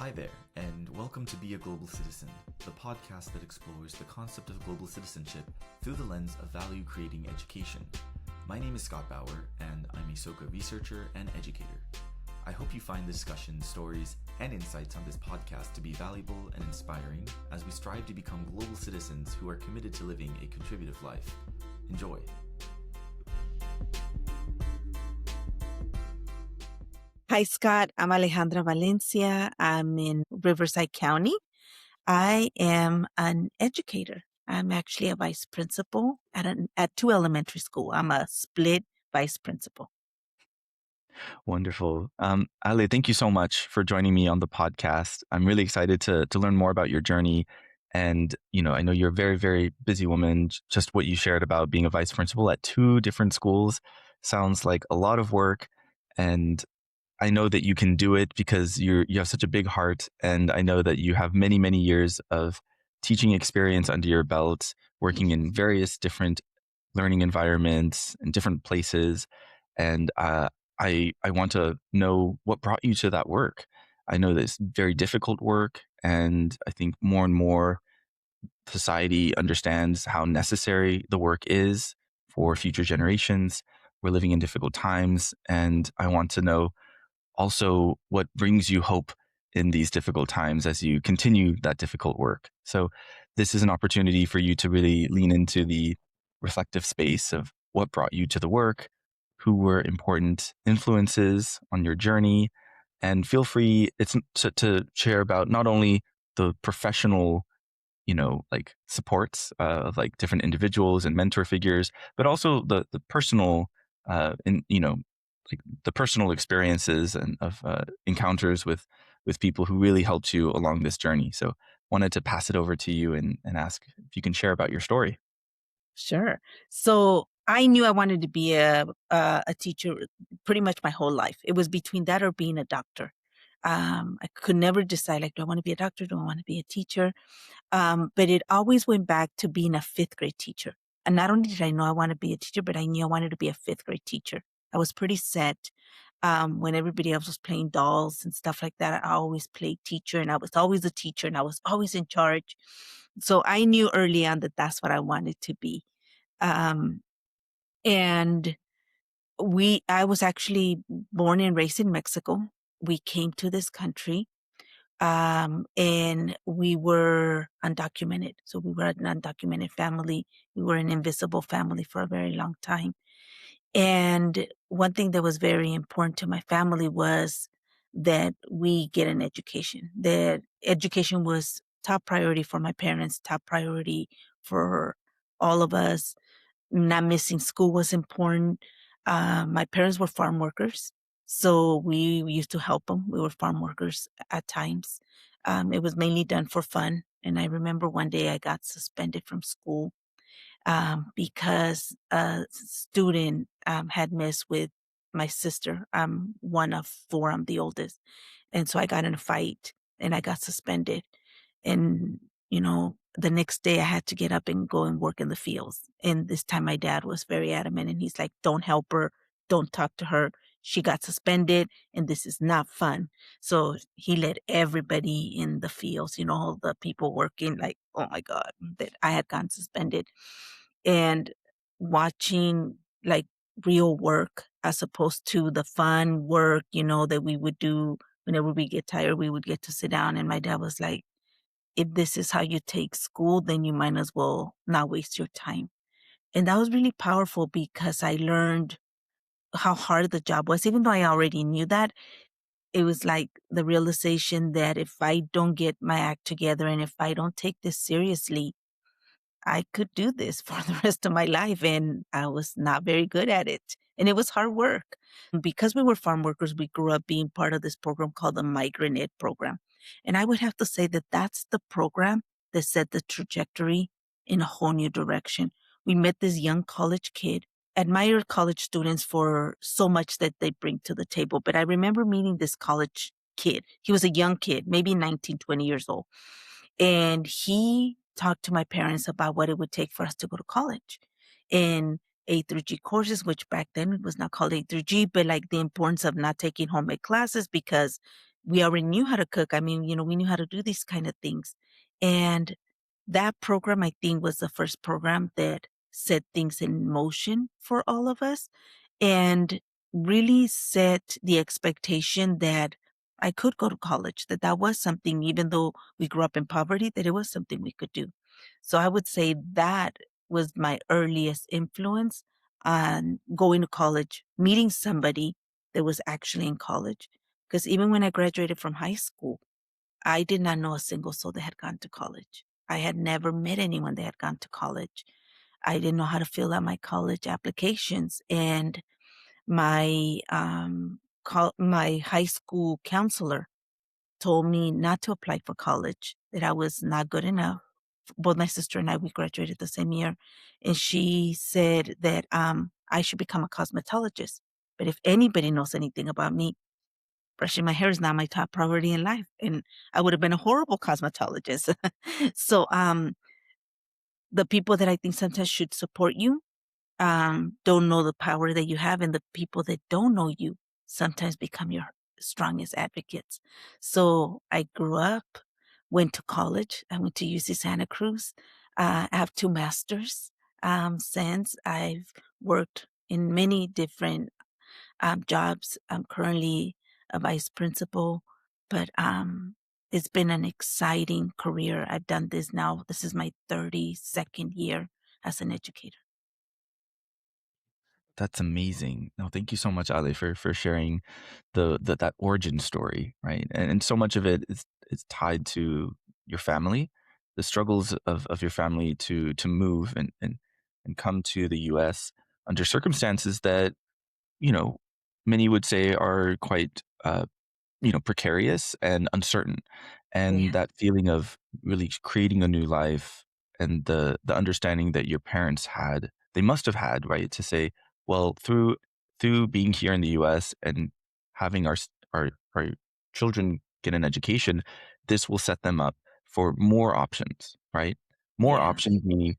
Hi there, and welcome to Be a Global Citizen, the podcast that explores the concept of global citizenship through the lens of value-creating education. My name is Scott Bauer, and I'm a SOCA researcher and educator. I hope you find the discussions, stories, and insights on this podcast to be valuable and inspiring as we strive to become global citizens who are committed to living a contributive life. Enjoy. Hi, Scott. I'm Alejandra Valencia. I'm in Riverside County. I am an educator. I'm actually a vice principal at two elementary school. I'm a split vice principal. Wonderful. Ale, thank you so much for joining me on the podcast. I'm really excited to learn more about your journey. And, I know you're a very, very busy woman. Just what you shared about being a vice principal at two different schools sounds like a lot of work. And I know that you can do it because you have such a big heart. And I know that you have many, many years of teaching experience under your belt, working in various different learning environments and different places. And I want to know what brought you to that work. I know that it's very difficult work, and I think more and more society understands how necessary the work is for future generations. We're living in difficult times, and I want to know also what brings you hope in these difficult times as you continue that difficult work. So this is an opportunity for you to really lean into the reflective space of what brought you to the work, who were important influences on your journey, and feel free to share about not only the professional supports of like different individuals and mentor figures, but also the personal the personal experiences and of encounters with people who really helped you along this journey. So wanted to pass it over to you and ask if you can share about your story. Sure. So I knew I wanted to be a teacher pretty much my whole life. It was between that or being a doctor. I could never decide, like, do I want to be a doctor? Do I want to be a teacher? But it always went back to being a fifth grade teacher. And not only did I know I wanted to be a teacher, but I knew I wanted to be a fifth grade teacher. I was pretty set. When everybody else was playing dolls and stuff like that, I always played teacher, and I was always a teacher, and I was always in charge. So I knew early on that that's what I wanted to be. Um, and I was actually born and raised in Mexico. We came to this country. And we were undocumented. So we were an undocumented family. We were an invisible family for a very long time. And one thing that was very important to my family was that we get an education. That education was top priority for my parents, top priority for all of us. Not missing school was important. My parents were farm workers, so we used to help them. We were farm workers at times. It was mainly done for fun. And I remember one day I got suspended from school because a student had messed with my sister. I'm one of four. I'm the oldest. And so I got in a fight and I got suspended. And, the next day I had to get up and go and work in the fields. And this time my dad was very adamant and he's like, don't help her. Don't talk to her. She got suspended and this is not fun. So he let everybody in the fields, all the people working, like, oh my God, that I had gotten suspended. And watching like real work as opposed to the fun work, that we would do whenever we get tired, we would get to sit down. And my dad was like, if this is how you take school, then you might as well not waste your time. And that was really powerful because I learned how hard the job was. Even though I already knew that, it was like the realization that if I don't get my act together and if I don't take this seriously, I could do this for the rest of my life. And I was not very good at it. And it was hard work. Because we were farm workers, we grew up being part of this program called the Migrant Ed program. And I would have to say that that's the program that set the trajectory in a whole new direction. We met this young college kid, admired college students for so much that they bring to the table. But I remember meeting this college kid. He was a young kid, maybe 19, 20 years old. And he talked to my parents about what it would take for us to go to college. And A through G courses, which back then it was not called A through G, but like the importance of not taking home ec classes because we already knew how to cook. I mean, we knew how to do these kind of things. And that program, I think, was the first program that set things in motion for all of us and really set the expectation that I could go to college, that was something, even though we grew up in poverty, that it was something we could do. So I would say that was my earliest influence on going to college, meeting somebody that was actually in college. Because even when I graduated from high school, I did not know a single soul that had gone to college. I had never met anyone that had gone to college. I didn't know how to fill out my college applications. And my high school counselor told me not to apply for college, that I was not good enough. Both my sister and I, we graduated the same year. And she said that I should become a cosmetologist. But if anybody knows anything about me, brushing my hair is not my top priority in life. And I would have been a horrible cosmetologist. So the people that I think sometimes should support you don't know the power that you have, and the people that don't know you sometimes become your strongest advocates. So I grew up, went to college. I went to UC Santa Cruz. I have 2 masters. Since I've worked in many different jobs. I'm currently a vice principal, but it's been an exciting career. I've done this now. This is my 32nd year as an educator. That's amazing. No, thank you so much, Ale, for sharing the that origin story, right? And so much of it is tied to your family, the struggles of your family to move and come to the US under circumstances that, you know, many would say are quite precarious and uncertain. And Yeah. that feeling of really creating a new life and the understanding that your parents had, they must have had, right? To say, well, through being here in the US and having our children get an education, this will set them up for more options, right? More Yeah. options meaning,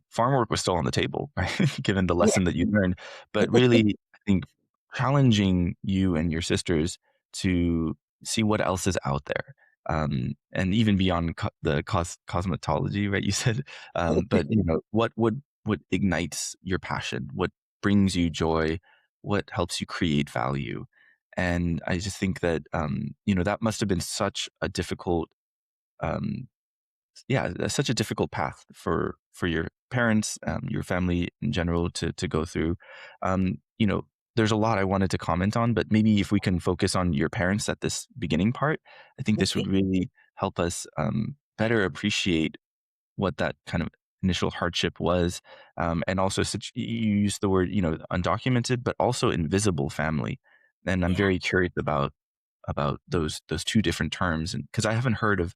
farm work was still on the table, right? Given the Yeah. lesson that you learned. But really, I think challenging you and your sisters to see what else is out there. And even beyond the cosmetology, right? You said, but what ignites your passion? What brings you joy? What helps you create value? And I just think that that must have been such a difficult um, such a difficult path for your parents, your family in general to go through. There's a lot I wanted to comment on, but maybe if we can focus on your parents at this beginning part, I think this would Okay. really help us better appreciate what that kind of initial hardship was, and also such you used the word undocumented, but also invisible family, and I'm Yeah. very curious about those two different terms, and because I haven't heard of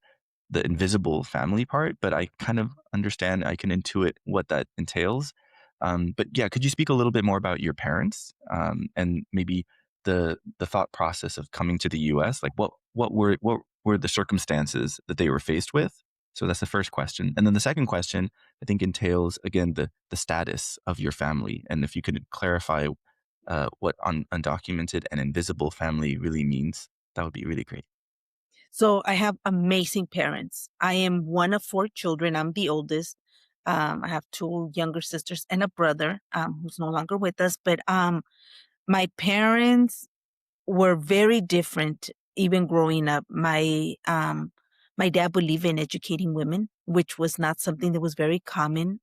the invisible family part, but I kind of understand, I can intuit what that entails. But yeah, could you speak a little bit more about your parents, and maybe the thought process of coming to the US? Like what were the circumstances that they were faced with? So that's the first question. And then the second question, I think, entails again the status of your family. And if you could clarify what undocumented and invisible family really means, that would be really great. So I have amazing parents. I am one of 4 children. I'm the oldest. I have 2 younger sisters and a brother who's no longer with us. But my parents were very different even growing up. My dad believed in educating women, which was not something that was very common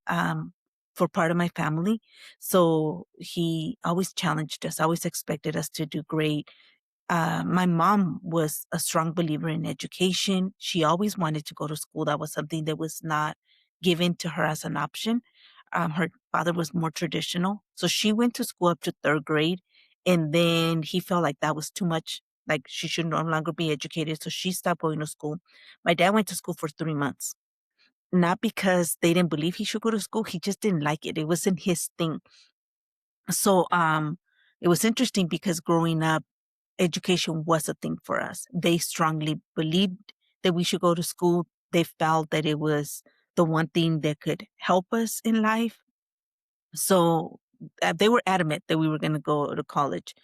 for part of my family. So he always challenged us, always expected us to do great. My mom was a strong believer in education. She always wanted to go to school. That was something that was not given to her as an option. Her father was more traditional. So she went to school up to 3rd grade. And then he felt like that was too much. Like she should no longer be educated. So she stopped going to school. My dad went to school for 3 months, not because they didn't believe he should go to school. He just didn't like it. It wasn't his thing. So it was interesting because growing up, education was a thing for us. They strongly believed that we should go to school. They felt that it was the one thing that could help us in life. So they were adamant that we were going to go to college.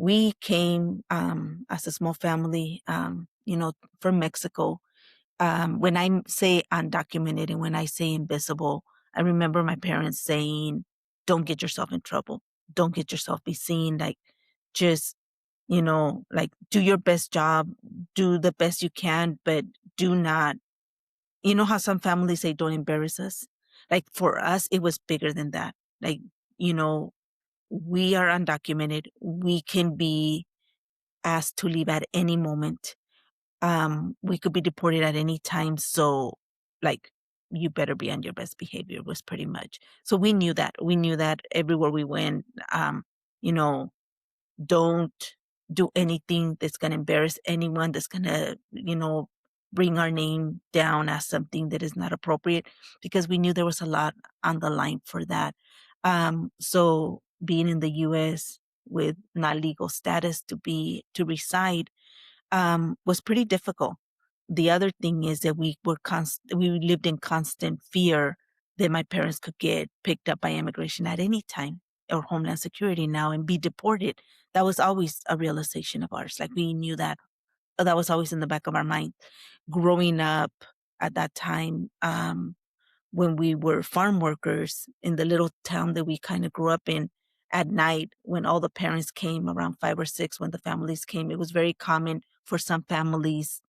we came as a small family, from Mexico. When I say undocumented and when I say invisible, I remember my parents saying, don't get yourself in trouble. Don't get yourself be seen. Like, just, like, do your best job, do the best you can, but do not, how some families say, don't embarrass us. Like, for us, it was bigger than that. Like, you know, we are undocumented. We can be asked to leave at any moment. We could be deported at any time. So, like, you better be on your best behavior was pretty much. So we knew that. We knew that everywhere we went, you know, don't do anything that's going to embarrass anyone, that's going to, bring our name down as something that is not appropriate, because we knew there was a lot on the line for that. So being in the U.S. with not legal status to reside, was pretty difficult. The other thing is that we lived in constant fear that my parents could get picked up by immigration at any time, or Homeland Security now, and be deported. That was always a realization of ours. Like, we knew that. That was always in the back of our mind. Growing up at that time, when we were farm workers in the little town that we kind of grew up in, at night, when all the parents came around 5 or 6, when the families came, it was very common for some families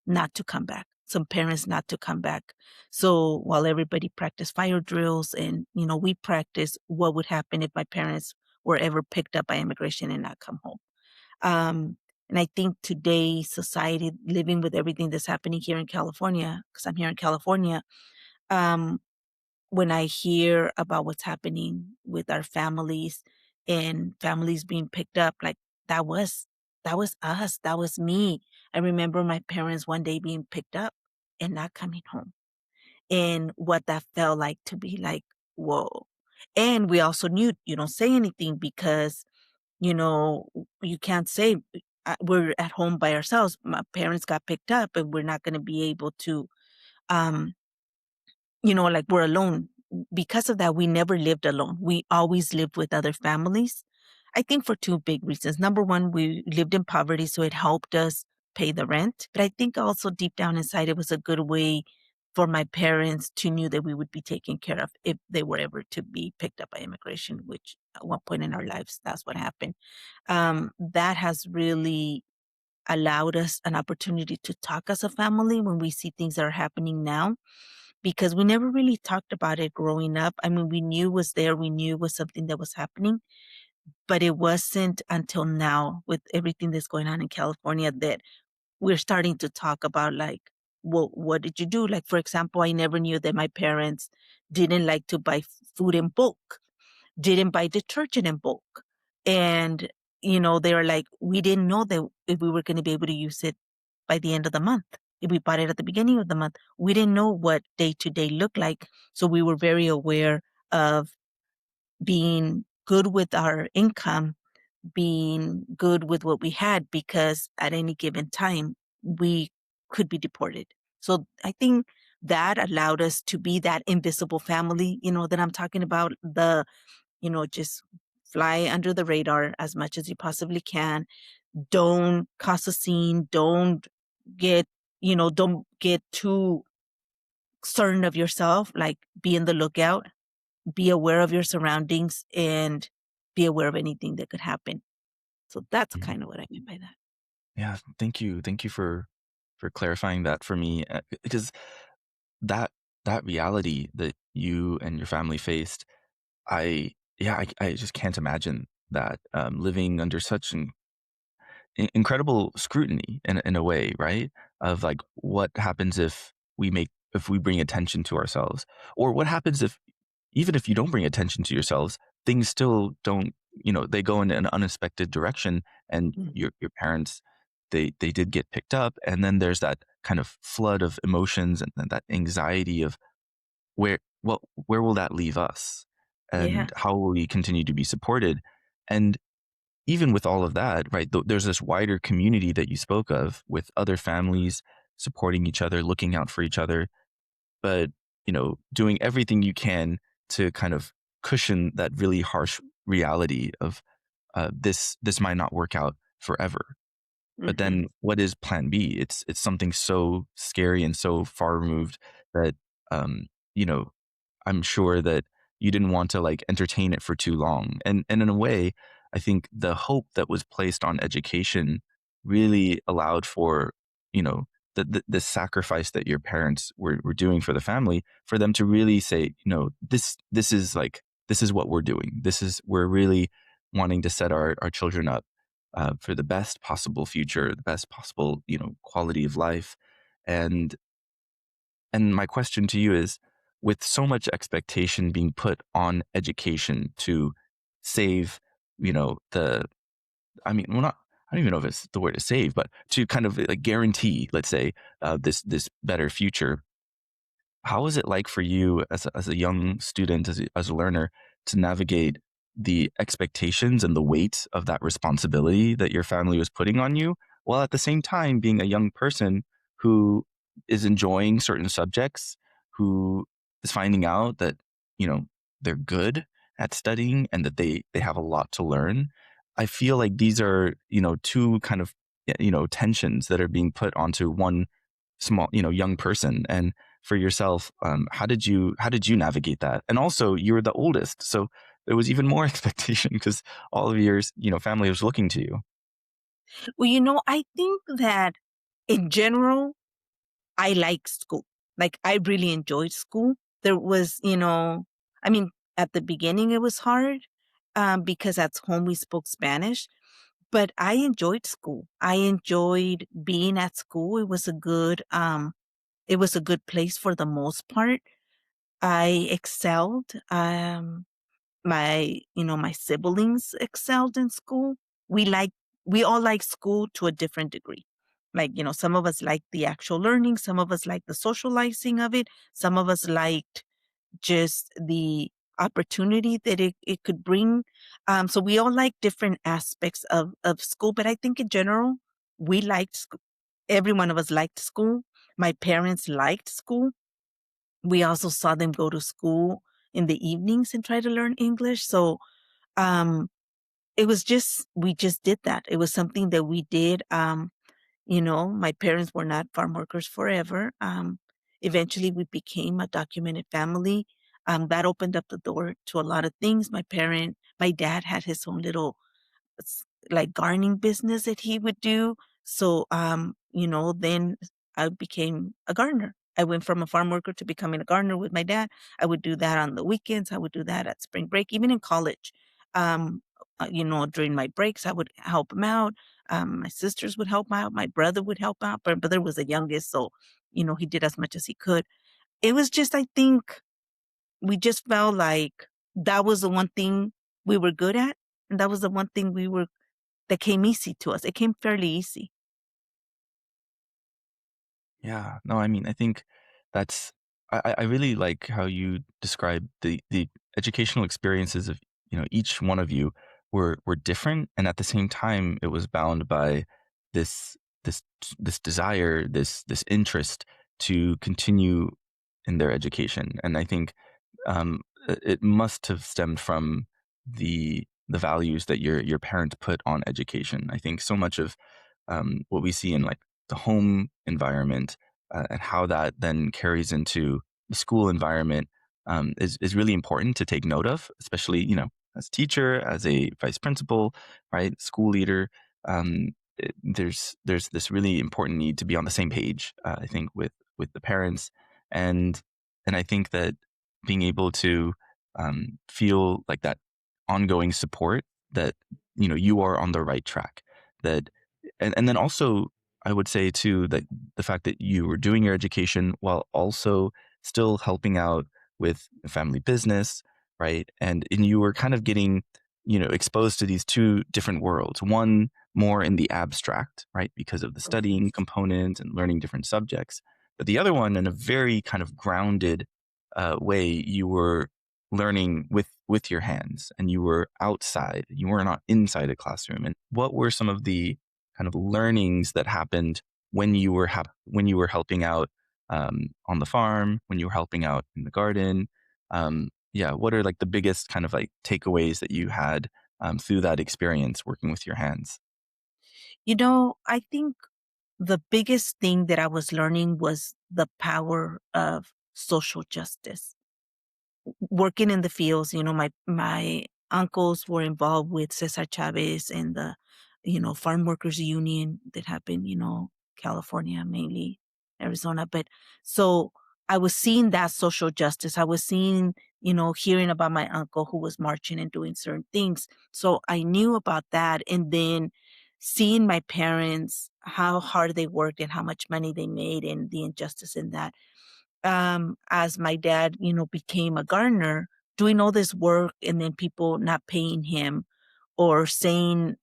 not to come back, some parents not to come back. So while everybody practiced fire drills, and, we practiced what would happen if my parents were ever picked up by immigration and not come home. And I think today's society, living with everything that's happening here in California, because I'm here in California, um, when I hear about what's happening with our families and families being picked up, like, that was us. That was me. I remember my parents one day being picked up and not coming home, and what that felt like, to be like, whoa. And we also knew, you don't say anything, because, you know, you can't say, we're at home by ourselves. My parents got picked up and we're not going to be able to, um, like, we're alone. Because of that, we never lived alone. We always lived with other families. I think for two big reasons. Number one, we lived in poverty, so it helped us pay the rent. But I think also deep down inside, it was a good way for my parents to know that we would be taken care of if they were ever to be picked up by immigration, which at one point in our lives, that's what happened. That has really allowed us an opportunity to talk as a family when we see things that are happening now, because we never really talked about it growing up. I mean, we knew it was there, we knew it was something that was happening, but it wasn't until now, with everything that's going on in California, that we're starting to talk about, like, well, what did you do? Like, for example, I never knew that my parents didn't like to buy food in bulk, didn't buy detergent in bulk. And, they were like, we didn't know that if we were going to be able to use it by the end of the month. If we bought it at the beginning of the month, we didn't know what day to day looked like. So we were very aware of being good with our income, being good with what we had, because at any given time, we could be deported. So I think that allowed us to be that invisible family, that I'm talking about, just fly under the radar as much as you possibly can. Don't cause a scene. Get, don't get too certain of yourself. Like, be in the lookout, be aware of your surroundings, and be aware of anything that could happen. So that's Mhm. kind of what I mean by that. Yeah, thank you. Thank you for clarifying that for me, because that that reality that you and your family faced, I just can't imagine that, living under such an incredible scrutiny in a way, right? Of like, what happens if we bring attention to ourselves, or what happens if, even if you don't bring attention to yourselves, things still don't, they go in an unexpected direction, and Mhm. your parents, they did get picked up, and then there's that kind of flood of emotions, and then that anxiety of where will that leave us, Yeah. and how will we continue to be supported, and even with all of that, right, there's this wider community that you spoke of, with other families supporting each other, looking out for each other, but, doing everything you can to kind of cushion that really harsh reality this might not work out forever. But Hmm. then what is plan B? It's something so scary and so far removed that, um, you know, I'm sure that you didn't want to like entertain it for too long. And in a way, I think the hope that was placed on education really allowed for, you know, the sacrifice that your parents were doing for the family, for them to really say, this is like, this is what we're doing. We're really wanting to set our children up for the best possible future, the best possible, quality of life. And my question to you is, with so much expectation being put on education to save, the, I mean, well, not, I don't even know if it's the word to save, but to kind of like guarantee, let's say, this better future. How is it like for you as a young student, as a learner, to navigate the expectations and the weight of that responsibility that your family was putting on you, while at the same time being a young person who is enjoying certain subjects, who is finding out that, you know, they're good at studying and that they have a lot to learn? I feel like these are, two kind of, tensions that are being put onto one small, young person. And for yourself, how did you navigate that? And also, you were the oldest, so there was even more expectation because all of your family was looking to you. Well, I think that in general, I like school. Like, I really enjoyed school. There was, I mean, at the beginning it was hard, because at home we spoke Spanish, but I enjoyed school. I enjoyed being at school. It was a good place for the most part. I excelled. My siblings excelled in school. We like we all like school to a different degree. Like, some of us like the actual learning, some of us like the socializing of it, some of us liked just the opportunity that it could bring. So we all like different aspects of school, but I think in general, we liked school. Every one of us liked school. My parents liked school. We also saw them go to school in the evenings and try to learn English. So um, it was just, we just did that. It was something that we did. My parents were not farm workers forever. Eventually, we became a documented family. That opened up the door to a lot of things. My dad had his own little like gardening business that he would do. So, then I became a gardener. I went from a farm worker to becoming a gardener with my dad. I would do that on the weekends. I would do that at spring break, even in college. Um, during my breaks, I would help him out. My sisters would help out. My brother would help out. But my brother was the youngest, so he did as much as he could. It was just, I think, we just felt like that was the one thing we were good at, and that was the one thing that came easy to us. It came fairly easy. Yeah, no, I mean, I think that's I really like how you describe the educational experiences of, each one of you were different, and at the same time it was bound by this this this desire, this interest to continue in their education. And I think it must have stemmed from the values that your parents put on education. I think so much of what we see in like the home environment, and how that then carries into the school environment, is really important to take note of, especially, as teacher, as a vice principal, right, school leader. There's this really important need to be on the same page, I think, with the parents. And I think that being able to feel like that ongoing support, that you are on the right track, that and then also, I would say too, that the fact that you were doing your education while also still helping out with the family business, right? And you were kind of getting, exposed to these two different worlds. One more in the abstract, right? Because of the studying component and learning different subjects. But the other one in a very kind of grounded way, you were learning with your hands, and you were outside. You were not inside a classroom. And what were some of the kind of learnings that happened when you were when you were helping out on the farm, when you were helping out in the garden? Yeah, what are like the biggest kind of like takeaways that you had through that experience working with your hands? I think the biggest thing that I was learning was the power of social justice. Working in the fields, my uncles were involved with Cesar Chavez and the, farm workers union that happened, California, mainly Arizona. But so I was seeing that social justice. I was seeing, hearing about my uncle who was marching and doing certain things. So I knew about that. And then seeing my parents, how hard they worked and how much money they made and the injustice in that, as my dad, became a gardener, doing all this work and then people not paying him or saying,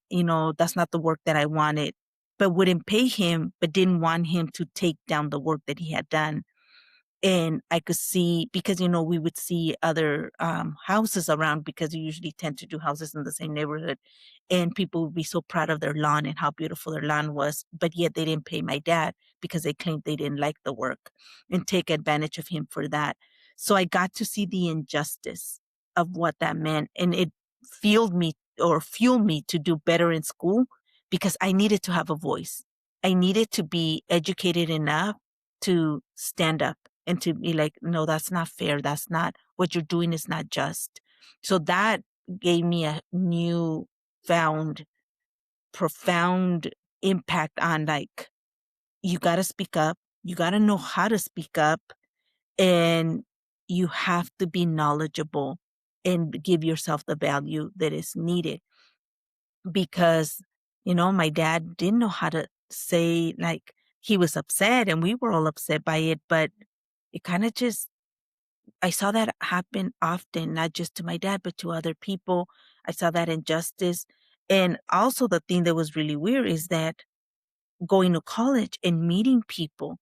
that's not the work that I wanted, but wouldn't pay him, but didn't want him to take down the work that he had done. And I could see, because, we would see other houses around because we usually tend to do houses in the same neighborhood. And people would be so proud of their lawn and how beautiful their lawn was. But yet they didn't pay my dad because they claimed they didn't like the work and take advantage of him for that. So I got to see the injustice of what that meant. And it fueled me to do better in school because I needed to have a voice. I needed to be educated enough to stand up and to be like, no, that's not fair. That's not what you're doing is not just. So that gave me a new found profound impact on like, you got to speak up. You got to know how to speak up and you have to be knowledgeable and give yourself the value that is needed because, my dad didn't know how to say like he was upset and we were all upset by it, but it kind of just I saw that happen often, not just to my dad, but to other people. I saw that injustice. And also, the thing that was really weird is that going to college and meeting people.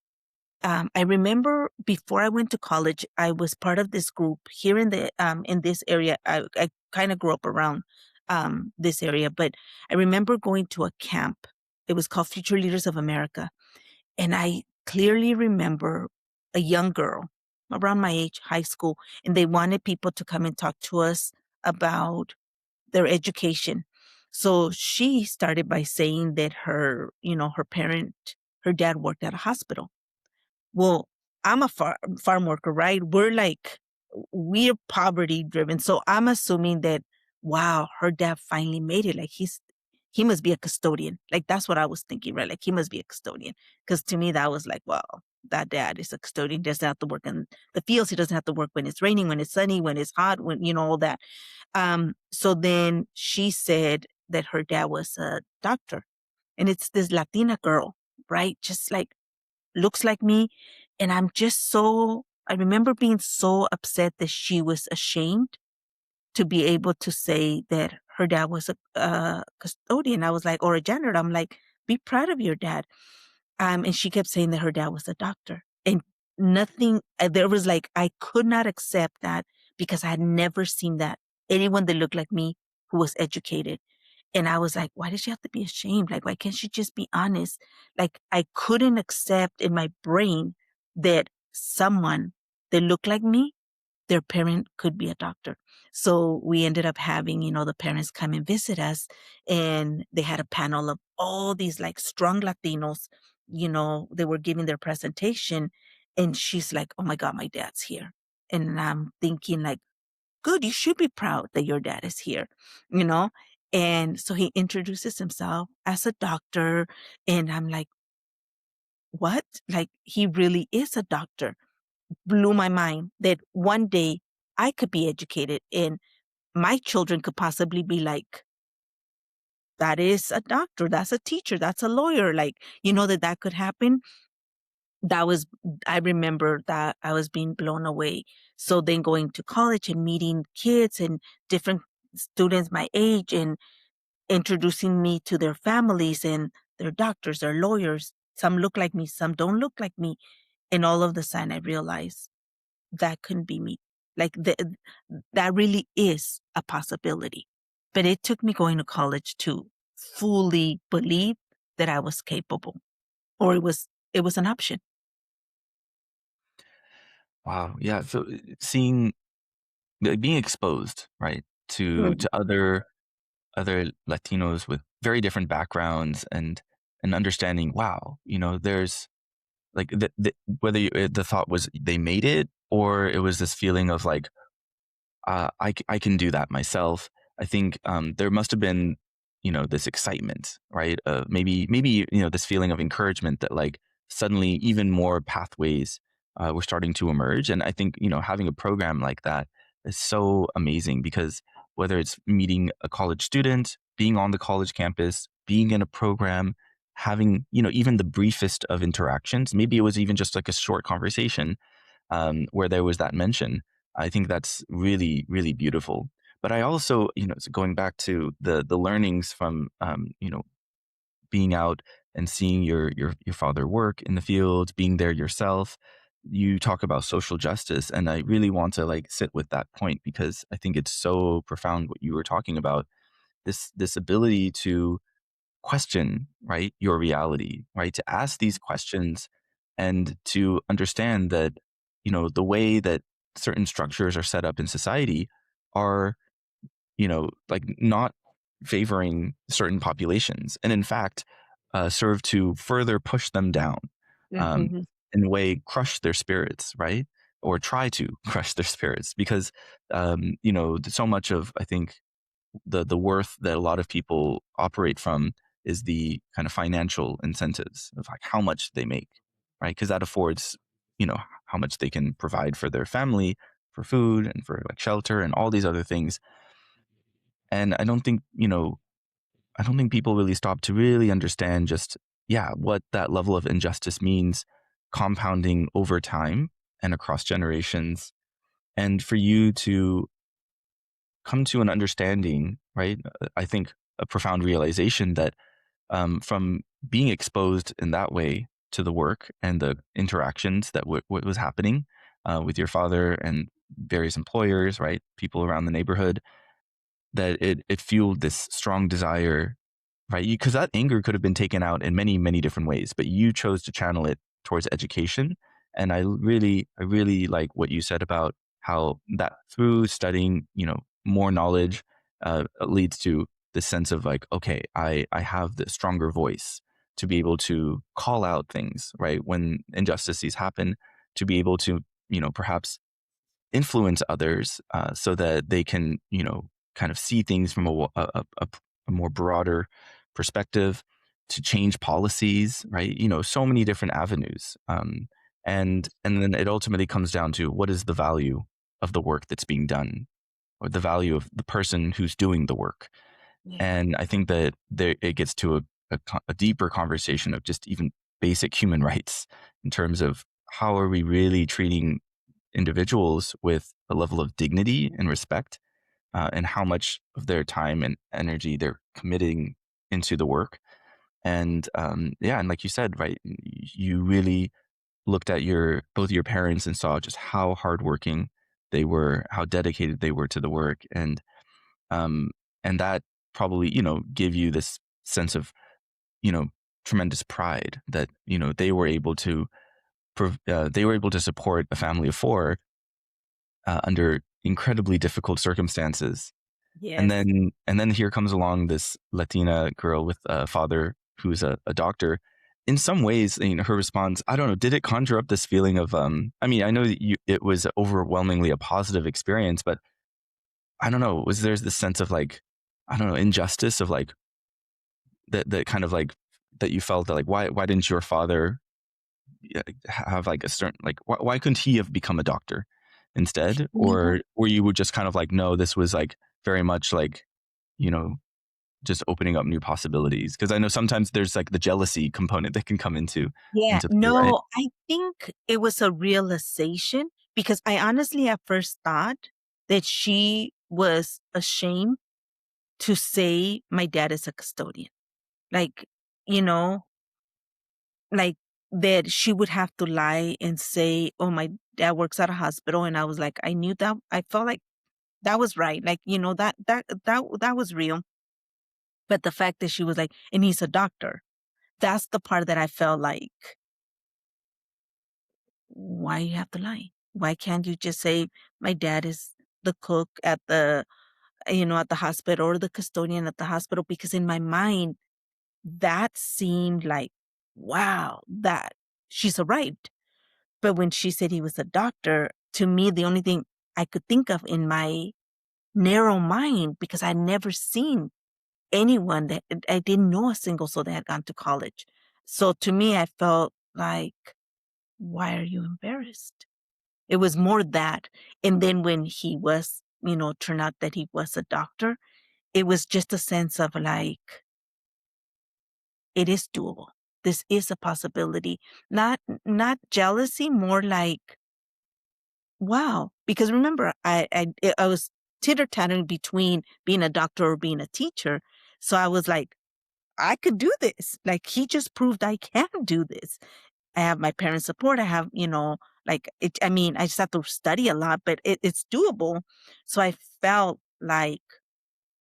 I remember before I went to college, I was part of this group here in this area. I kind of grew up around this area, but I remember going to a camp. It was called Future Leaders of America. And I clearly remember a young girl around my age, high school, and they wanted people to come and talk to us about their education. So she started by saying that her dad worked at a hospital. Well, I'm a farm worker, right? We're poverty driven. So I'm assuming that, wow, her dad finally made it. Like he must be a custodian. Like that's what I was thinking, right? Like he must be a custodian. Cause to me, that was like, wow, that dad is a custodian. Doesn't have to work in the fields. He doesn't have to work when it's raining, when it's sunny, when it's hot, when, all that. So then she said that her dad was a doctor and it's this Latina girl, right? Just like looks like me. And I remember being so upset that she was ashamed to be able to say that her dad was a custodian. I was like, or a janitor. I'm like, be proud of your dad. And she kept saying that her dad was a doctor. And there was like, I could not accept that because I had never seen that. Anyone that looked like me who was educated. And I was like, why does she have to be ashamed? Like, why can't she just be honest? Like, I couldn't accept in my brain that someone that looked like me, their parent could be a doctor. So we ended up having, the parents come and visit us. And they had a panel of all these like strong Latinos, they were giving their presentation. And she's like, oh my God, my dad's here. And I'm thinking like, good, you should be proud that your dad is here, you know? And so he introduces himself as a doctor. And I'm like, what? Like, he really is a doctor. Blew my mind that one day I could be educated and my children could possibly be like, that is a doctor, that's a teacher, that's a lawyer. Like, that could happen. That was, I remember that I was being blown away. So then going to college and meeting kids and different students my age and introducing me to their families and their doctors, their lawyers. Some look like me, some don't look like me. And all of the sudden I realized that couldn't be me. Like that really is a possibility. But it took me going to college to fully believe that I was capable or it was an option. Wow. Yeah. So seeing, being exposed, right, to Mm. other other Latinos with very different backgrounds and understanding, wow, there's like whether the thought was they made it or it was this feeling of like, I can do that myself. I think there must have been, this excitement, right? Maybe this feeling of encouragement that like suddenly even more pathways were starting to emerge. And I think having a program like that is so amazing because whether it's meeting a college student, being on the college campus, being in a program, having even the briefest of interactions, maybe it was even just like a short conversation where there was that mention. I think that's really, really beautiful. But I also, so going back to the learnings from, being out and seeing your father work in the field, being there yourself. You talk about social justice, and I really want to like sit with that point because I think it's so profound what you were talking about. This ability to question, right, your reality, right, to ask these questions and to understand that, the way that certain structures are set up in society are, like not favoring certain populations. And in fact, serve to further push them down, um, Hmm. in a way, crush their spirits, right? Or try to crush their spirits because, so much of, I think, the worth that a lot of people operate from is the kind of financial incentives of like how much they make, right? Because that affords, how much they can provide for their family, for food and for like shelter and all these other things. And I don't think people really stop to really understand just, yeah, what that level of injustice means compounding over time and across generations. And for you to come to an understanding, right? I think a profound realization that from being exposed in that way to the work and the interactions that what was happening with your father and various employers, right? People around the neighborhood, that it fueled this strong desire, right? Because that anger could have been taken out in many, many different ways, but you chose to channel it towards education. And I really like what you said about how that through studying, more knowledge leads to this sense of like, okay, I have the stronger voice to be able to call out things, right? When injustices happen, to be able to, perhaps influence others so that they can, kind of see things from a more broader perspective, to change policies, right? So many different avenues. And then it ultimately comes down to what is the value of the work that's being done or the value of the person who's doing the work. Yeah. And I think that it gets to a deeper conversation of just even basic human rights in terms of how are we really treating individuals with a level of dignity and respect, and how much of their time and energy they're committing into the work. And yeah, and like you said, right, you really looked at both your parents and saw just how hardworking they were, how dedicated they were to the work, um, and that probably gave you this sense of you know tremendous pride that they were able to they were able to support a family of four under incredibly difficult circumstances. And Yes. then here comes along this Latina girl with a father who's a doctor. In some ways, her response, I don't know, did it conjure up this feeling of I mean, I know that it was overwhelmingly a positive experience, but I don't know, was there's this sense of like, I don't know, injustice of like that kind of like that you felt that like why didn't your father have like a certain like why couldn't he have become a doctor instead, You or you would just kind of like no, this was like very much like you know just opening up new possibilities, because I know sometimes there's like the jealousy component that can come Yeah, into play, right? no, I think it was a realization because I honestly at first thought that she was ashamed to say my dad is a custodian. Like, you know, like that she would have to lie and say, "Oh, my dad works at a hospital." And I was like, I knew that. I felt like that was right. Like, that was real. But the fact that she was like, and he's a doctor, that's the part that I felt like, why you have to lie? Why can't you just say my dad is the cook at the at the hospital, or the custodian at the hospital, because in my mind, that seemed like, wow, that she's arrived. But when she said he was a doctor, to me, the only thing I could think of in my narrow mind, because I'd never seen anyone that I didn't know a single soul that had gone to college. So to me, I felt like, why are you embarrassed? It was more that. And then when he was, turned out that he was a doctor, it was just a sense of like, it is doable. This is a possibility. Not jealousy, more like, wow. Because remember, I was titter-tattering between being a doctor or being a teacher. So I was like, I could do this. Like, he just proved I can do this. I have my parents' support. I have, I just have to study a lot, but it's doable. So I felt like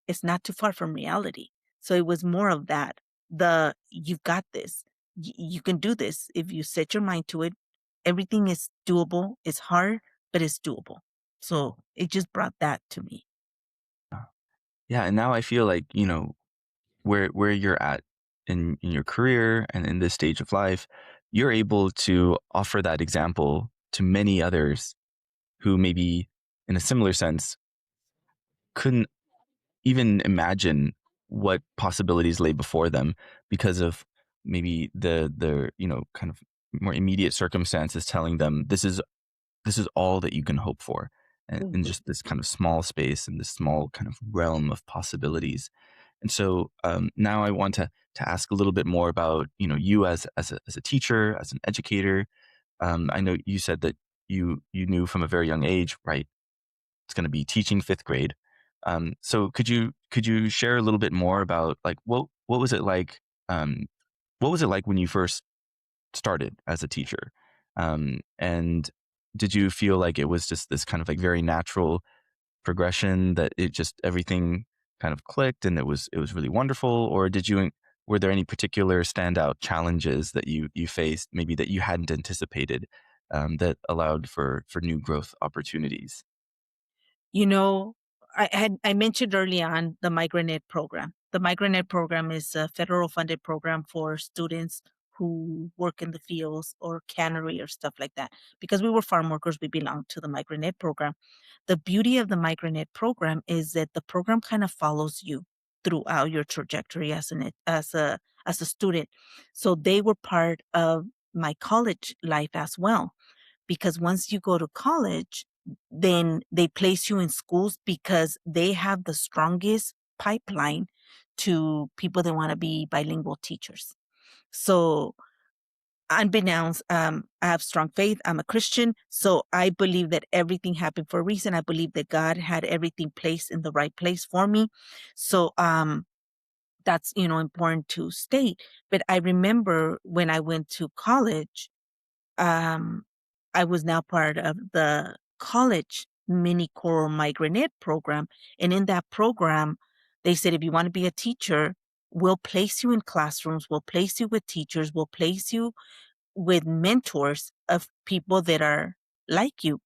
it's not too far from reality. So it was more of that. You've got this. You can do this if you set your mind to it. Everything is doable. It's hard, but it's doable. So it just brought that to me. Yeah, and now I feel like, where you're at in your career and in this stage of life, you're able to offer that example to many others who maybe in a similar sense couldn't even imagine what possibilities lay before them because of maybe the kind of more immediate circumstances telling them this is all that you can hope for, and in Mhm. just this kind of small space and this small kind of realm of possibilities. And so now I want to ask a little bit more about you as a teacher, as an educator. I know you said that you knew from a very young age, right? It's going to be teaching fifth grade. So could you share a little bit more about like what was it like? What was it like when you first started as a teacher? And did you feel like it was just this kind of like very natural progression that it just everything kind of clicked and it was really wonderful? Or were there any particular standout challenges that you faced, maybe that you hadn't anticipated, that allowed for new growth opportunities? You know, I mentioned early on the MigrantEd program. The MigrantEd program is a federal funded program for students who work in the fields or cannery or stuff like that. Because we were farm workers, we belong to the MigrantEd program. The beauty of the MigrantEd program is that the program kind of follows you throughout your trajectory as a student. So they were part of my college life as well, because once you go to college, then they place you in schools because they have the strongest pipeline to people that want to be bilingual teachers. So, unbeknownst, I have strong faith. I'm a Christian. So I believe that everything happened for a reason. I believe that God had everything placed in the right place for me. So, that's, important to state. But I remember when I went to college, um, I was now part of the college mini choral migrant ed program. And in that program, they said, if you want to be a teacher, we'll place you in classrooms, we'll place you with teachers, we'll place you with mentors of people that are like you.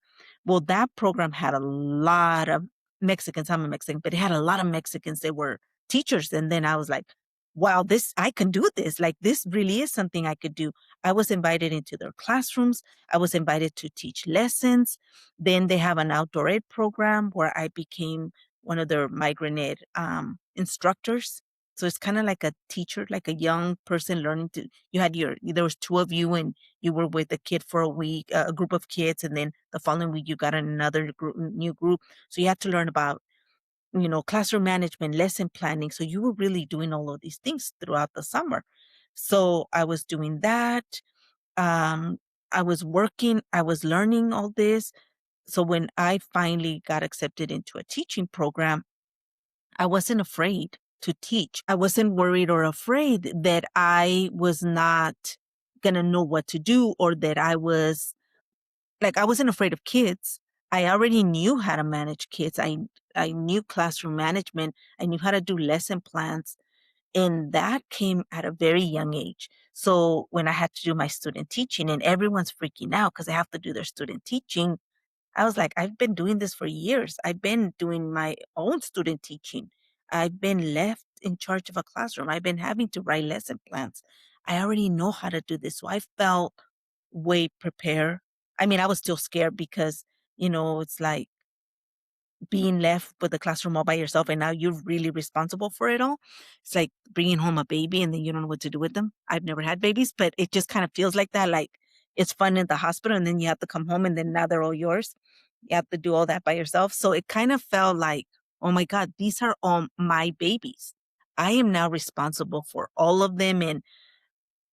Well, that program had a lot of Mexicans. I'm a Mexican, but it had a lot of Mexicans that were teachers. And then I was like, wow, I can do this. Like, this really is something I could do. I was invited into their classrooms. I was invited to teach lessons. Then they have an outdoor ed program where I became one of their migrant ed instructors. So it's kind of like a teacher, like a young person learning to, there was two of you and you were with a kid for a week, a group of kids. And then the following week you got another new group. So you had to learn about, classroom management, lesson planning. So you were really doing all of these things throughout the summer. So I was doing that. Um, I was working, I was learning all this. So when I finally got accepted into a teaching program, I wasn't afraid to teach. I wasn't worried or afraid that I was not going to know what to do, or that I wasn't afraid of kids. I already knew how to manage kids. I knew classroom management. I knew how to do lesson plans. And that came at a very young age. So when I had to do my student teaching and everyone's freaking out because they have to do their student teaching, I was like, I've been doing this for years. I've been doing my own student teaching. I've been left in charge of a classroom. I've been having to write lesson plans. I already know how to do this. So I felt way prepared. I mean, I was still scared because, it's like being left with the classroom all by yourself and now you're really responsible for it all. It's like bringing home a baby and then you don't know what to do with them. I've never had babies, but it just kind of feels like that. Like it's fun in the hospital and then you have to come home and then now they're all yours. You have to do all that by yourself. So it kind of felt like, oh my God, these are all my babies. I am now responsible for all of them. And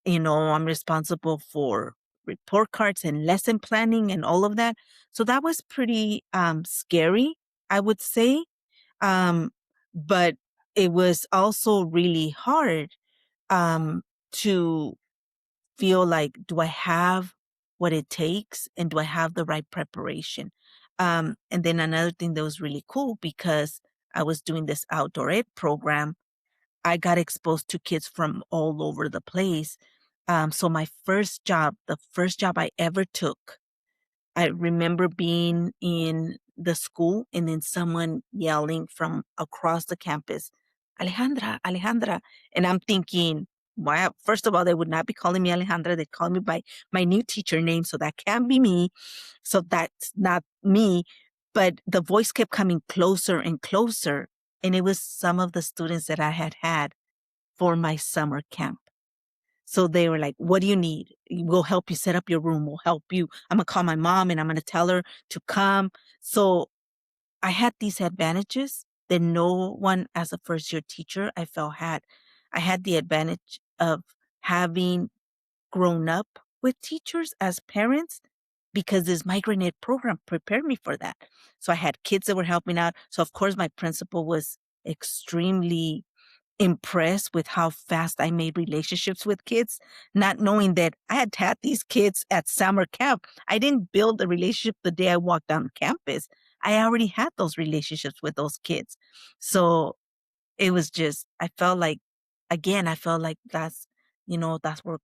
I'm responsible for report cards and lesson planning and all of that. So that was pretty scary, I would say. Um, but it was also really hard to feel like, do I have what it takes and do I have the right preparation? And then another thing that was really cool because I was doing this outdoor ed program, I got exposed to kids from all over the place. So my first job, the first job I ever took, I remember being in the school and then someone yelling from across the campus, Alejandra, Alejandra. And I'm thinking, wow, first of all, they would not be calling me Alejandra. They call me by my new teacher name. So that can't be me. So that's not me. But the voice kept coming closer and closer. And it was some of the students that I had had for my summer camp. So they were like, what do you need? We'll help you set up your room. We'll help you. I'm going to call my mom and I'm going to tell her to come. So I had these advantages that no one as a first year teacher I felt had. I had the advantage of having grown up with teachers as parents because this migrant ed program prepared me for that. So I had kids that were helping out. So of course my principal was extremely impressed with how fast I made relationships with kids, not knowing that I had had these kids at summer camp. I didn't build a relationship the day I walked on campus. I already had those relationships with those kids. So it was just, I felt like that's where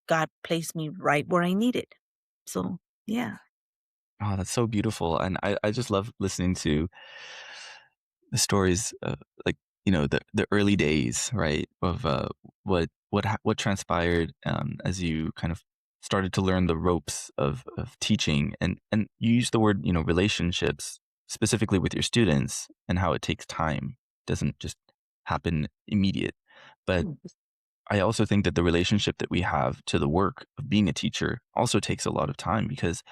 God placed me right where I needed. So, yeah. Oh, that's so beautiful. And I just love listening to the stories, like, the early days, right? Of what transpired as you kind of started to learn the ropes of teaching. And you use the word, relationships specifically with your students and how it takes time. It doesn't just happen immediate. But I also think that the relationship that we have to the work of being a teacher also takes a lot of time, because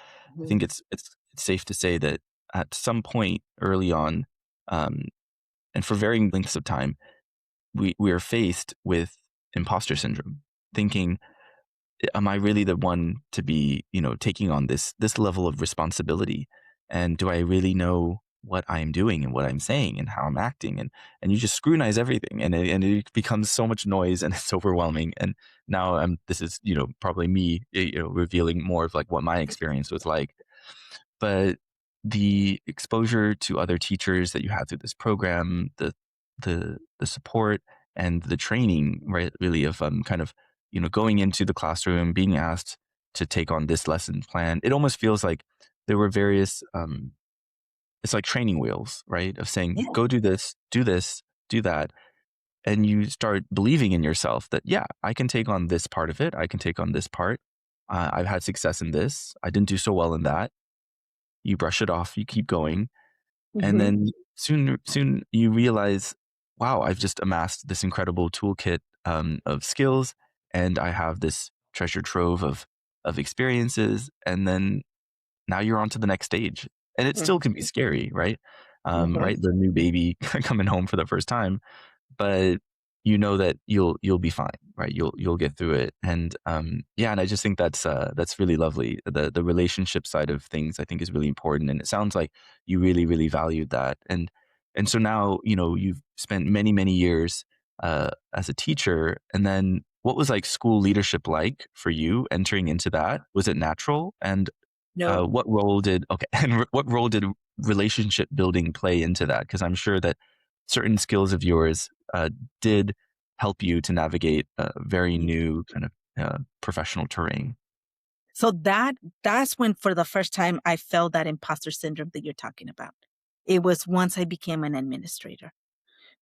I think it's safe to say that at some point early on, um, and for varying lengths of time, we are faced with imposter syndrome, thinking, am I really the one to be, taking on this level of responsibility? And do I really know what I'm doing and what I'm saying and how I'm acting? And you just scrutinize everything, and it becomes so much noise and it's overwhelming. And now this is, probably me, revealing more of like what my experience was like. But the exposure to other teachers that you had through this program, the support and the training, right, really of kind of, going into the classroom, being asked to take on this lesson plan. It almost feels like there were various it's like training wheels, right? Of saying, Yeah. go do this, do that. And you start believing in yourself that, yeah, I can take on this part of it. I can take on this part. I've had success in this. I didn't do so well in that. You brush it off, you keep going. And Mm-hmm. then soon you realize, wow, I've just amassed this incredible toolkit of skills, and I have this treasure trove of experiences. And then now you're on to the next stage. And it still can be scary, right? Mm-hmm. Right? The new baby coming home for the first time, but you know that you'll be fine, right? You'll get through it. And yeah, and I just think that's really lovely. The relationship side of things I think is really important, and it sounds like you really really valued that. And so now you've spent many years as a teacher, and then what was like school leadership like for you entering into that? Was it natural? And No. what role did what role did relationship building play into that? Because I'm sure that certain skills of yours did help you to navigate a very new kind of professional terrain. So that's when for the first time I felt that imposter syndrome that you're talking about. It was once I became an administrator,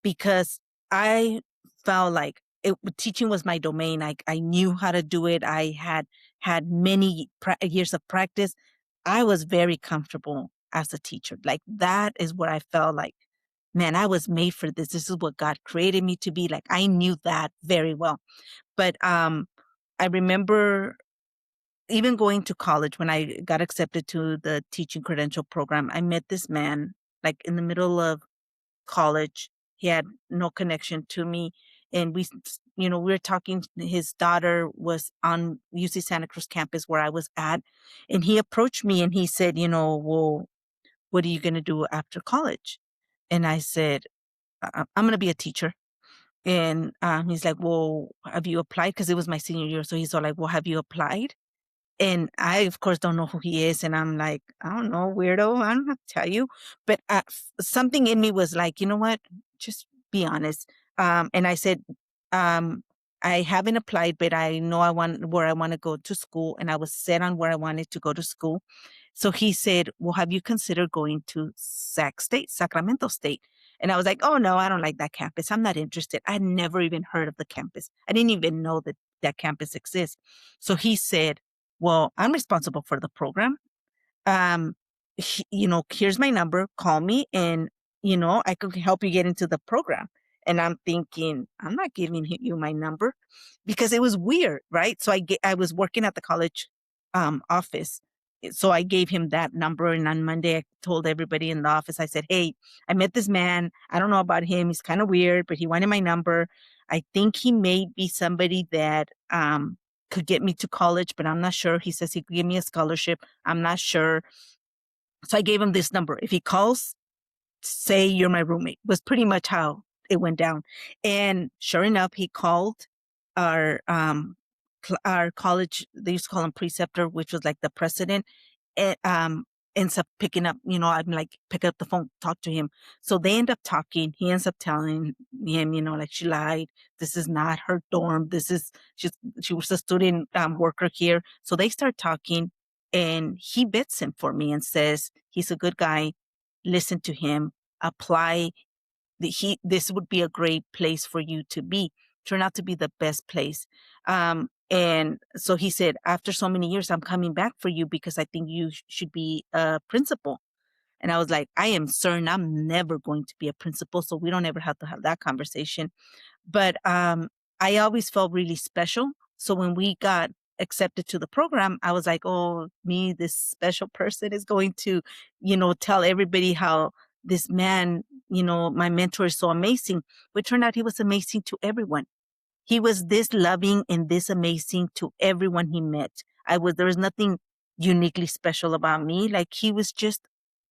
because I felt like teaching was my domain. I knew how to do it. I had many years of practice. I was very comfortable as a teacher. Like that is where I felt like, man, I was made for this. This is what God created me to be. Like I knew that very well. But I remember even going to college when I got accepted to the teaching credential program. I met this man like in the middle of college. He had no connection to me. And we were talking. His daughter was on UC Santa Cruz campus where I was at. And he approached me and he said, well, what are you going to do after college? And I said, I'm going to be a teacher. And he's like, well, have you applied? Because it was my senior year. So he's all like, well, have you applied? And I, of course, don't know who he is. And I'm like, I don't know, weirdo. I don't have to tell you. But something in me was like, you know what? Just be honest. And I said, I haven't applied, but I know where I want to go to school. And I was set on where I wanted to go to school. So he said, well, have you considered going to Sacramento State? And I was like, oh, no, I don't like that campus. I'm not interested. I had never even heard of the campus. I didn't even know that that campus exists. So he said, well, I'm responsible for the program. Here's my number, call me, and, I could help you get into the program. And I'm thinking, I'm not giving you my number, because it was weird, right? So I was working at the college office. So I gave him that number. And on Monday, I told everybody in the office, I said, hey, I met this man. I don't know about him. He's kind of weird, but he wanted my number. I think he may be somebody that could get me to college, but I'm not sure. He says he could give me a scholarship. I'm not sure. So I gave him this number. If he calls, say you're my roommate, was pretty much how it went down. And sure enough, he called our our college. They used to call him preceptor, which was like the president. And ends up picking up, I'm like, pick up the phone, talk to him. So they end up talking. He ends up telling him, like, she lied. This is not her dorm. She was a student worker here. So they start talking, and he bets him for me and says, he's a good guy. Listen to him, apply. This would be a great place for you to be. Turn out to be the best place. And so he said, after so many years, I'm coming back for you because I think you should be a principal. And I was like, I am certain I'm never going to be a principal, so we don't ever have to have that conversation. But I always felt really special. So when we got accepted to the program, I was like, oh, me, this special person is going to, tell everybody how this man, my mentor is so amazing. But it turned out he was amazing to everyone. He was this loving and this amazing to everyone he met. There was nothing uniquely special about me. Like he was just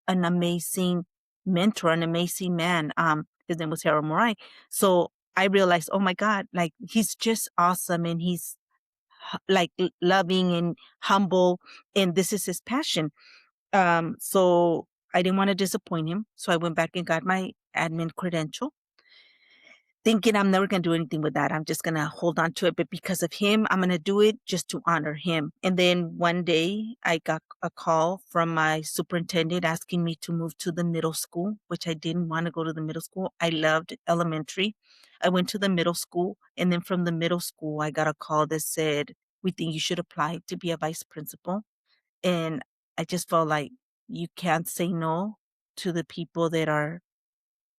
an amazing mentor, an amazing man. His name was Harold Morai. So I realized, oh my God, like he's just awesome. And he's like loving and humble. And this is his passion. So I didn't want to disappoint him. So I went back and got my admin credential, thinking I'm never going to do anything with that. I'm just going to hold on to it. But because of him, I'm going to do it just to honor him. And then one day I got a call from my superintendent asking me to move to the middle school, which I didn't want to go to the middle school. I loved elementary. I went to the middle school. And then from the middle school, I got a call that said, we think you should apply to be a vice principal. And I just felt like you can't say no to the people that are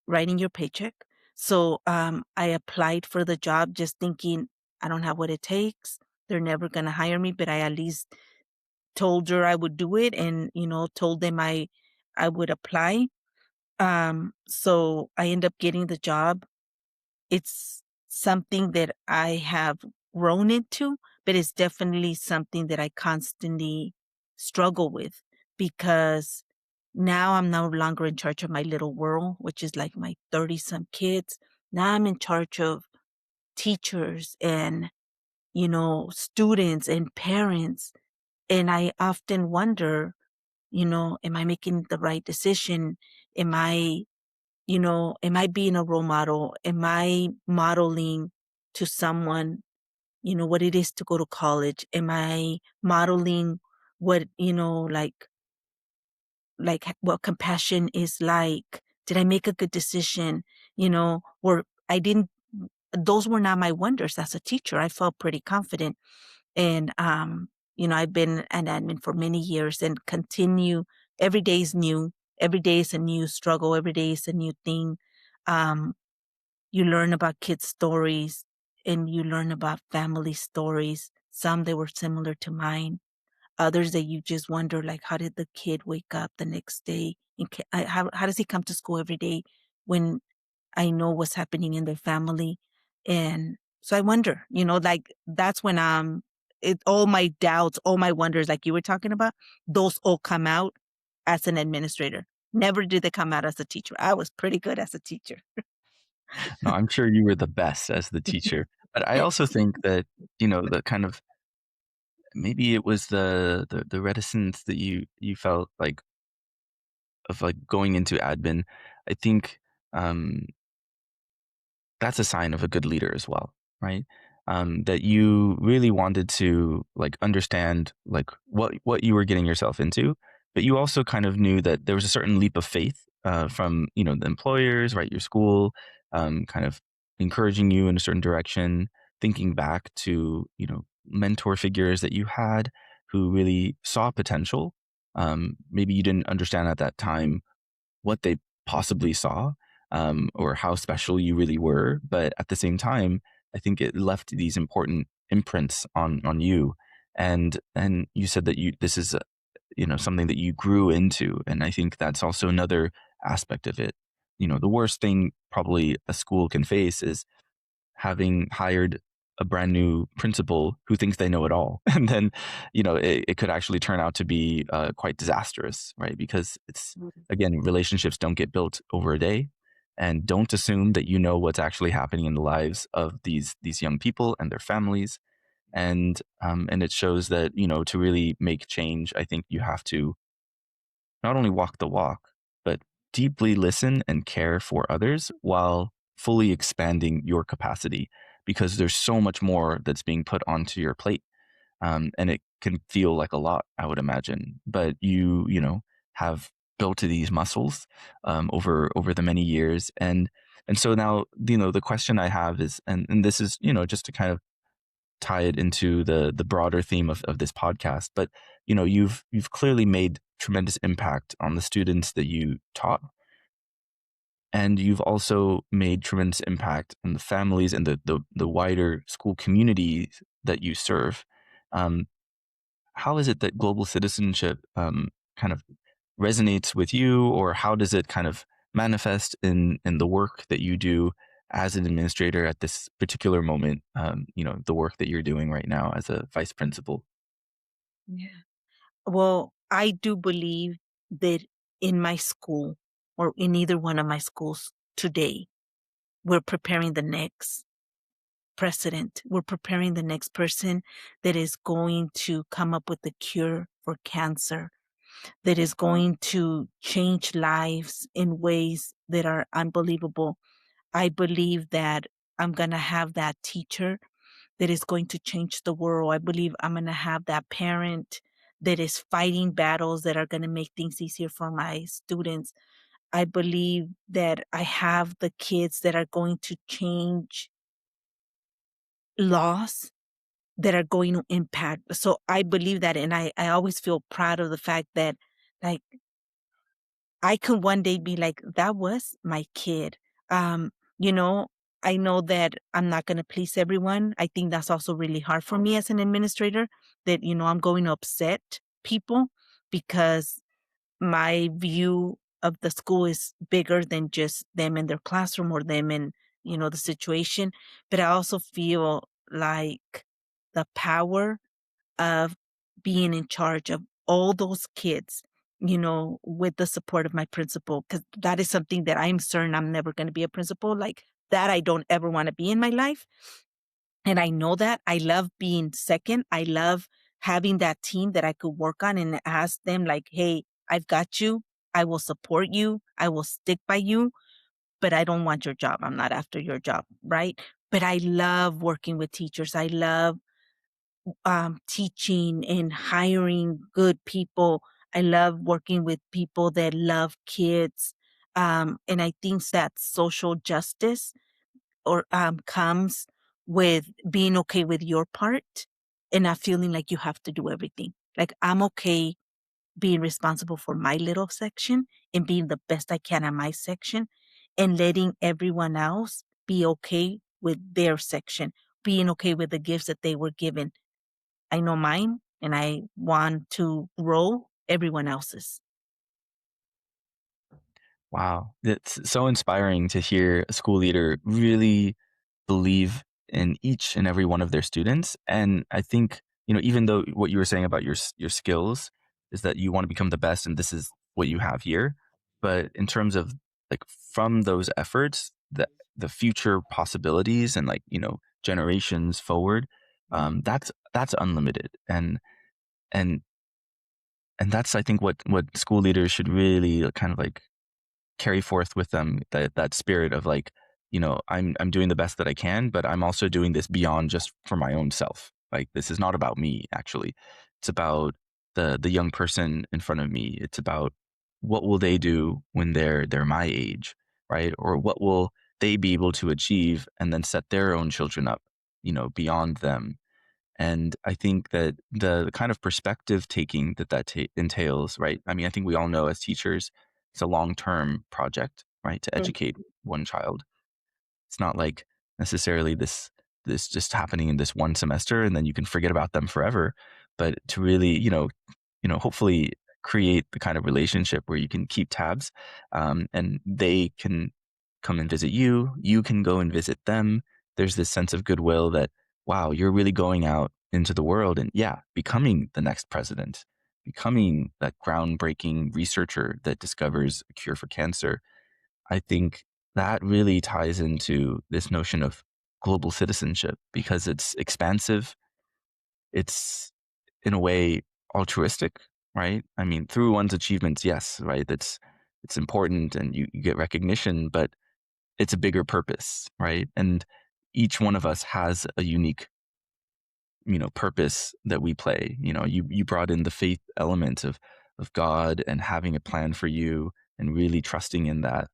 writing your paycheck. So I applied for the job just thinking, I don't have what it takes. They're never going to hire me, but I at least told her I would do it and, told them I would apply. So I end up getting the job. It's something that I have grown into, but it's definitely something that I constantly struggle with because now I'm no longer in charge of my little world, which is like my 30-some kids. Now I'm in charge of teachers and, students and parents. And I often wonder, am I making the right decision? Am I being a role model? Am I modeling to someone what it is to go to college? Am I modeling what, what compassion is like? Did I make a good decision? Or I didn't, those were not my wonders as a teacher. I felt pretty confident. And, I've been an admin for many years and continue. Every day is new. Every day is a new struggle. Every day is a new thing. Um, you learn about kids' stories and you learn about family stories. Some that were similar to mine, others that you just wonder, like, how did the kid wake up the next day? And how does he come to school every day when I know what's happening in their family? And so I wonder, like, that's when all my doubts, all my wonders, like you were talking about, those all come out as an administrator. Never did they come out as a teacher. I was pretty good as a teacher. No, I'm sure you were the best as the teacher. But I also think that, the kind of, maybe it was the reticence that you felt like, of like going into admin. I think um, that's a sign of a good leader as well, right? That you really wanted to like understand like what you were getting yourself into, but you also kind of knew that there was a certain leap of faith from the employers, right? Your school, kind of encouraging you in a certain direction. Thinking back to mentor figures that you had who really saw potential. Maybe you didn't understand at that time what they possibly saw, or how special you really were. But at the same time, I think it left these important imprints on you. And you said that this is something that you grew into, and I think that's also another aspect of it. The worst thing probably a school can face is having hired a brand new principal who thinks they know it all. And then, it could actually turn out to be quite disastrous, right? Because again, relationships don't get built over a day. And don't assume that you know what's actually happening in the lives of these young people and their families. And it shows that, to really make change, I think you have to not only walk the walk, but deeply listen and care for others while fully expanding your capacity, because there's so much more that's being put onto your plate. And it can feel like a lot, I would imagine, but have built these muscles over the many years. And so now, the question I have is, and this is, just to kind of tie it into the broader theme of this podcast. But you've clearly made tremendous impact on the students that you taught, and you've also made tremendous impact on the families and the wider school communities that you serve. Um, how is it that global citizenship kind of resonates with you, or how does it kind of manifest in the work that you do as an administrator at this particular moment? The work that you're doing right now as a vice principal. Yeah. Well, I do believe that in my school or in either one of my schools today, we're preparing the next president. We're preparing the next person that is going to come up with the cure for cancer, that is going to change lives in ways that are unbelievable. I believe that I'm going to have that teacher that is going to change the world. I believe I'm going to have that parent that is fighting battles that are going to make things easier for my students. I believe that I have the kids that are going to change laws that are going to impact. So I believe that. And I always feel proud of the fact that, like, I can one day be like, that was my kid. Um, you know, I know that I'm not going to please everyone. I think that's also really hard for me as an administrator, that, I'm going to upset people because my view of the school is bigger than just them in their classroom or them in, the situation. But I also feel like the power of being in charge of all those kids, with the support of my principal, because that is something that I'm certain I'm never going to be a principal. Like that, I don't ever want to be in my life. And I know that. I love being second. I love having that team that I could work on and ask them, like, hey, I've got you. I will support you. I will stick by you, but I don't want your job. I'm not after your job. Right. but I love working with teachers. I love teaching and hiring good people. I love working with people that love kids. And I think that social justice or comes with being okay with your part and not feeling like you have to do everything. Like I'm okay being responsible for my little section and being the best I can at my section and letting everyone else be okay with their section, being okay with the gifts that they were given. I know mine and I want to grow everyone else's. Wow. It's so inspiring to hear a school leader really believe in each and every one of their students. And I think, even though what you were saying about your skills is that you want to become the best and this is what you have here, but in terms of like from those efforts, the future possibilities and generations forward, that's unlimited. And and that's, I think, what school leaders should really kind of like carry forth with them, that spirit of I'm doing the best that I can, but I'm also doing this beyond just for my own self. Like this is not about me actually. It's about the young person in front of me. It's about what will they do when they're my age, right? Or what will they be able to achieve and then set their own children up, beyond them. And I think that the kind of perspective taking that entails, right? I mean, I think we all know as teachers, it's a long-term project, right? To Mm. educate one child. It's not like necessarily this just happening in this one semester and then you can forget about them forever. But to really, hopefully create the kind of relationship where you can keep tabs, and they can come and visit you. You can go and visit them. There's this sense of goodwill that, wow, you're really going out into the world and becoming the next president, becoming that groundbreaking researcher that discovers a cure for cancer. I think that really ties into this notion of global citizenship because it's expansive. It's in a way altruistic, right? I mean, through one's achievements, yes, right? It's important and you get recognition, but it's a bigger purpose, right? And each one of us has a unique, purpose that we play. You brought in the faith element of God and having a plan for you and really trusting in that.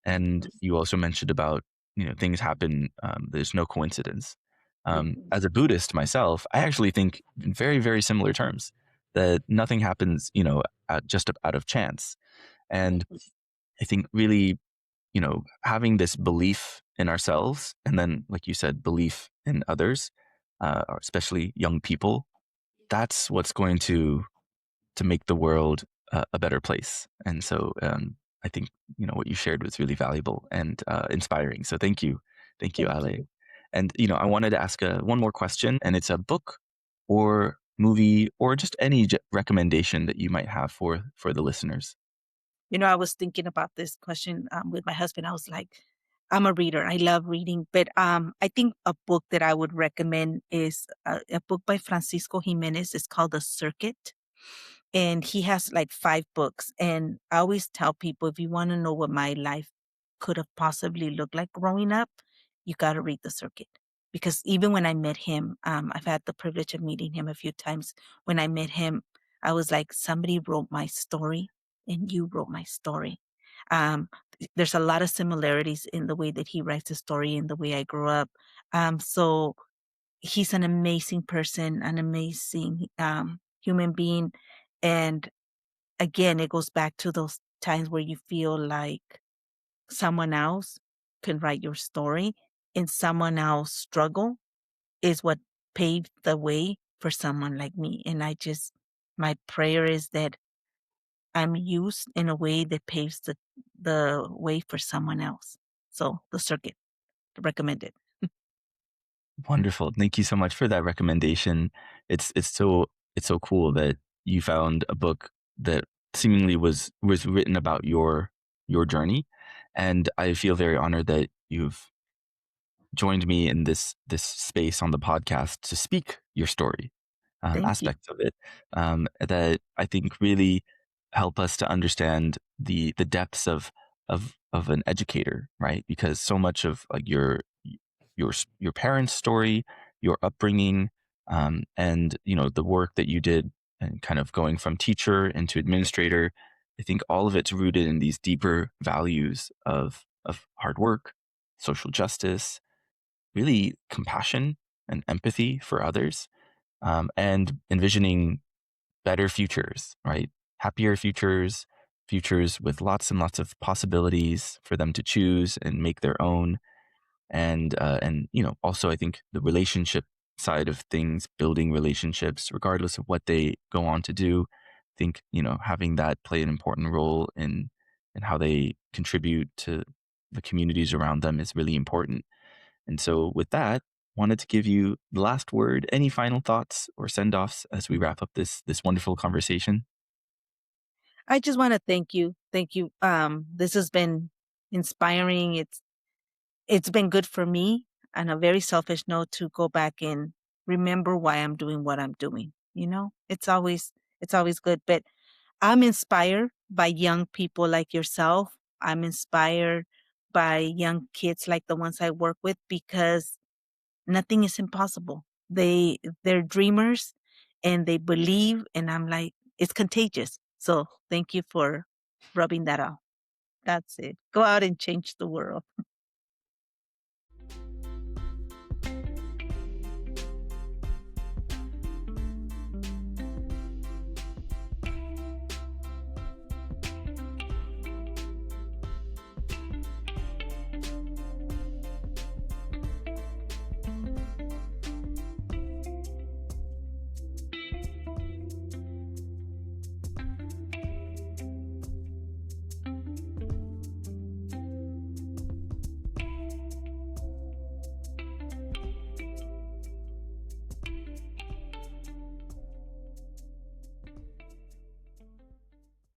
And you also mentioned about, things happen. There's no coincidence. Mhm. As a Buddhist myself, I actually think in very, very similar terms that nothing happens, just out of chance. And I think really, having this belief in ourselves and then, like you said, belief in others, or especially young people, that's what's going to make the world a better place. And so I think what you shared was really valuable and inspiring. So thank you, Thank Ale. you. And I wanted to ask one more question, and it's a book or movie or just any recommendation that you might have for the listeners. I was thinking about this question with my husband. I was like, I'm a reader. I love reading, but I think a book that I would recommend is a book by Francisco Jimenez. It's called The Circuit. And he has like 5 books. And I always tell people if you want to know what my life could have possibly looked like growing up, you got to read The Circuit. Because even when I met him, I've had the privilege of meeting him a few times. When I met him, I was like, somebody wrote my story and you wrote my story. Um, there's a lot of similarities in the way that he writes the story and the way I grew up. So he's an amazing person, an amazing human being. And again, it goes back to those times where you feel like someone else can write your story and someone else struggle is what paved the way for someone like me. And my prayer is that I'm used in a way that paves the way for someone else. So The Circuit, recommended. Wonderful. Thank you so much for that recommendation. It's so cool that you found a book that seemingly was written about your journey, and I feel very honored that you've joined me in this space on the podcast to speak your story, Thank you. aspects of it, that I think really help us to understand the depths of an educator, right? Because so much of like your parents' story, your upbringing, and the work that you did, and kind of going from teacher into administrator. I think all of it's rooted in these deeper values of hard work, social justice, really compassion and empathy for others, and envisioning better futures, right? Happier futures, futures with lots and lots of possibilities for them to choose and make their own. And also I think the relationship side of things, building relationships, regardless of what they go on to do. I think having that play an important role in how they contribute to the communities around them is really important. And so, with that, wanted to give you the last word. Any final thoughts or send offs as we wrap up this wonderful conversation? I just want to thank you. Thank you. This has been inspiring. It's been good for me on a very selfish note to go back and remember why I'm doing what I'm doing. It's always good. But I'm inspired by young people like yourself. I'm inspired by young kids like the ones I work with because nothing is impossible. They're dreamers and they believe, and I'm like, it's contagious. So thank you for rubbing that out. That's it. Go out and change the world.